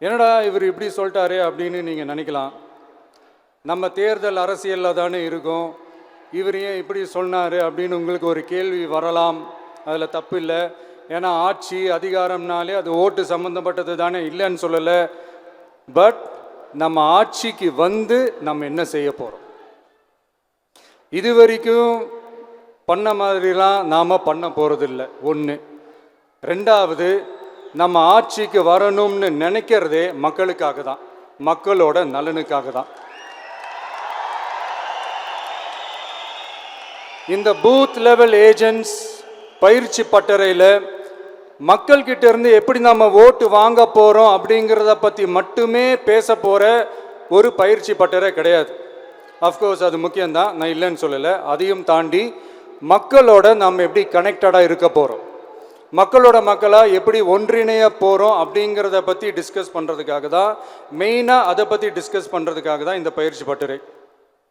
என்னடா இவர் இப்படி சொல்லிட்டாரு அப்படின்னு நீங்கள் நினைக்கலாம். நம்ம தேர்தல் அரசியலில் தானே இருக்கும், இவர் ஏன் இப்படி சொன்னார் அப்படின்னு உங்களுக்கு ஒரு கேள்வி வரலாம். அதில் தப்பு இல்லை. ஏன்னா ஆட்சி அதிகாரம்னாலே அது ஓட்டு சம்மந்தப்பட்டது தானே, இல்லைன்னு சொல்லலை. பட் நம்ம ஆட்சிக்கு வந்து நம்ம என்ன செய்ய போகிறோம், இது வரைக்கும் பண்ண மாதிரிலாம் நாம் பண்ண போகிறதில்ல. ஒன்று. ரெண்டாவது, நம்ம ஆட்சிக்கு வரணும்னு நினைக்கிறதே மக்களுக்காக தான், மக்களோட நலனுக்காக தான். இந்த பூத் லெவல் ஏஜென்ட்ஸ் பயிற்சி பட்டறையில் மக்கள்கிட்ட இருந்து எப்படி நம்ம ஓட்டு வாங்க போகிறோம் அப்படிங்கிறத பற்றி மட்டுமே பேச போகிற ஒரு பயிற்சி பட்டறை கிடையாது. அஃப்கோர்ஸ் அது முக்கியம்தான், நான் இல்லைன்னு சொல்லலை. அதையும் தாண்டி மக்களோட நம்ம எப்படி கனெக்டடாக இருக்க போகிறோம், மக்களோட மக்களாக எப்படி ஒன்றிணைய போகிறோம் அப்படிங்கிறத பற்றி டிஸ்கஸ் பண்ணுறதுக்காக தான், மெயினாக அதை பற்றி டிஸ்கஸ் பண்ணுறதுக்காக தான் இந்த பயிற்சி பட்டறை.